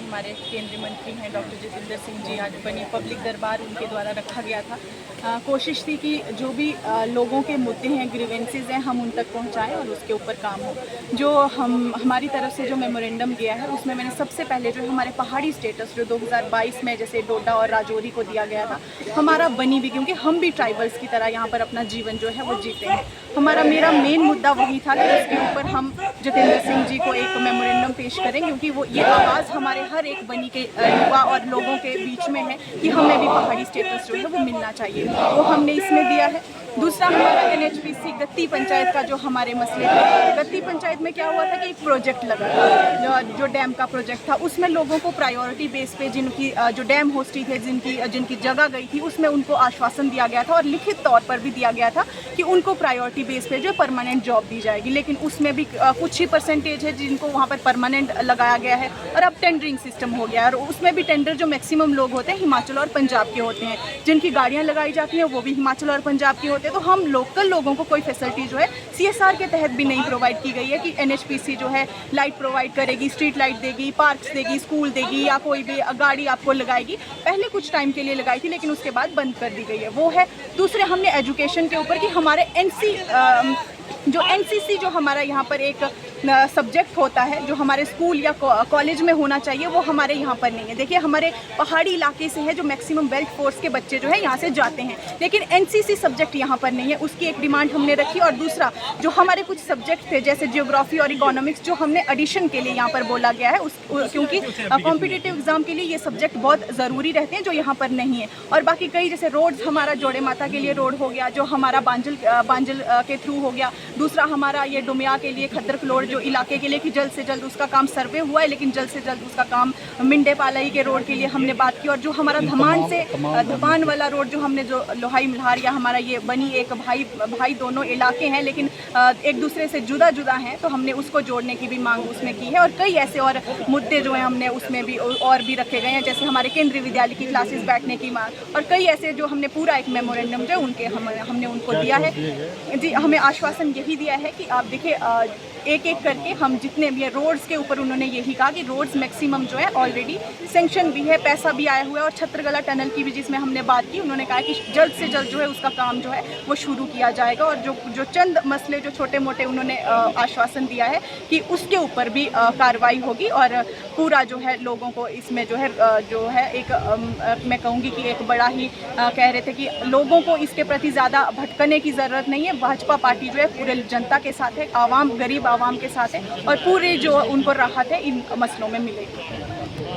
हमारे केंद्रीय मंत्री हैं डॉक्टर जितेंद्र सिंह जी, आज बनी पब्लिक दरबार उनके द्वारा रखा गया था। कोशिश थी कि जो भी लोगों के मुद्दे हैं, ग्रीवेंसेस हैं, हम उन तक पहुंचाएं और उसके ऊपर काम हो। जो हमारी तरफ से जो मेमोरेंडम गया है उसमें मैंने सबसे पहले जो हमारे पहाड़ी स्टेटस जो 2022 में जैसे डोडा और राजौरी को दिया गया था, हमारा बनी भी, क्योंकि हम भी ट्राइबल्स की तरह यहाँ पर अपना जीवन जो है वो जीते हैं। मेरा मेन मुद्दा वही था कि उसके ऊपर हम जितेंद्र सिंह जी को एक मेमोरेंडम पेश करें, क्योंकि वो ये आवाज़ हमारे हर एक बनी के युवा और लोगों के बीच में है कि हमें भी पहाड़ी स्टेटस जो है वो मिलना चाहिए। वो हमने इसमें दिया है। दूसरा हमारा NHPC गत्ती पंचायत का जो हमारे मसले थे, गत्ती पंचायत में क्या हुआ था कि एक प्रोजेक्ट लगा था जो डैम का प्रोजेक्ट था, उसमें लोगों को प्रायोरिटी बेस पे जिनकी जो डैम होस्टी थे, जिनकी जगह गई थी, उसमें उनको आश्वासन दिया गया था और लिखित तौर पर भी दिया गया था कि उनको प्रायोरिटी बेस पे जो परमानेंट जॉब दी जाएगी। लेकिन उसमें भी कुछ ही परसेंटेज है जिनको वहाँ पर परमानेंट लगाया गया है। और अब टेंडरिंग सिस्टम हो गया है और उसमें भी टेंडर जो मैक्सिमम लोग होते हैं हिमाचल और पंजाब के होते हैं, जिनकी गाड़ियाँ लगाई जाती हैं वो भी हिमाचल और पंजाब के होते हैं। तो हम लोकल लोगों को कोई फैसिलिटी जो है CSR के तहत भी नहीं प्रोवाइड की गई है कि NHPC जो है लाइट प्रोवाइड करेगी, स्ट्रीट लाइट देगी, पार्क्स देगी, स्कूल देगी या कोई भी गाड़ी आपको लगाएगी। पहले कुछ टाइम के लिए लगाई थी लेकिन उसके बाद बंद कर दी गई है, वो है। दूसरे हमने एजुकेशन के ऊपर कि हमारे NCC जो हमारा यहाँ पर एक सब्जेक्ट होता है जो हमारे स्कूल या कॉलेज में होना चाहिए, वो हमारे यहाँ पर नहीं है। देखिए हमारे पहाड़ी इलाके से है जो मैक्सिमम बेल्ट फोर्स के बच्चे जो है यहाँ से जाते हैं, लेकिन NCC सब्जेक्ट यहाँ पर नहीं है। उसकी एक डिमांड हमने रखी। और दूसरा जो हमारे कुछ सब्जेक्ट थे जैसे जियोग्राफी और इकोनॉमिक्स जो हमने एडिशन के लिए यहाँ पर बोला गया है क्योंकि कॉम्पिटिटिव एग्जाम के लिए ये सब्जेक्ट बहुत ज़रूरी रहते हैं जो यहाँ पर नहीं है। और बाकी कई जैसे रोड्स, हमारा जोड़े माता के लिए रोड हो गया जो हमारा बांजल के थ्रू हो गया। दूसरा हमारा ये डुमिया के लिए खद्दर फ्लोर जो इलाके के लिए कि जल्द से जल्द उसका काम सर्वे हुआ है, लेकिन जल्द से जल्द उसका काम मिंडे पालाई के रोड के लिए हमने बात की। और जो हमारा धमान से धपान वाला रोड जो हमने जो लोहाई मिल्हार या हमारा ये बनी एक भाई दोनों इलाके हैं लेकिन एक दूसरे से जुदा हैं, तो हमने उसको जोड़ने की भी मांग उसमें की है। और कई ऐसे और मुद्दे जो हैं हमने उसमें भी और भी रखे गए हैं, जैसे हमारे केंद्रीय विद्यालय की क्लासेस बैठने की मांग और कई ऐसे जो हमने पूरा एक मेमोरेंडम जो उनके हमने उनको दिया है। जी, हमें आश्वासन यही दिया है कि आप देखिए एक एक करके हम जितने भी रोड्स के ऊपर उन्होंने यही कहा कि रोड्स मैक्सिमम जो है ऑलरेडी सेंक्शन भी है, पैसा भी आया हुआ है। और छत्रगला टनल की भी जिसमें हमने बात की, उन्होंने कहा कि जल्द से जल्द जो है उसका काम जो है वो शुरू किया जाएगा। और जो चंद मसले जो छोटे मोटे उन्होंने आश्वासन दिया है कि उसके ऊपर भी कार्रवाई होगी और पूरा जो है लोगों को इसमें जो है एक मैं कहूँगी कि एक बड़ा ही कह रहे थे कि लोगों को इसके प्रति ज़्यादा भटकने की ज़रूरत नहीं है। भाजपा पार्टी जो है पूरे जनता के साथ है, गरीब आवाम के साथ है और पूरी जो उनको राहत है इन मसलों में मिलेगी।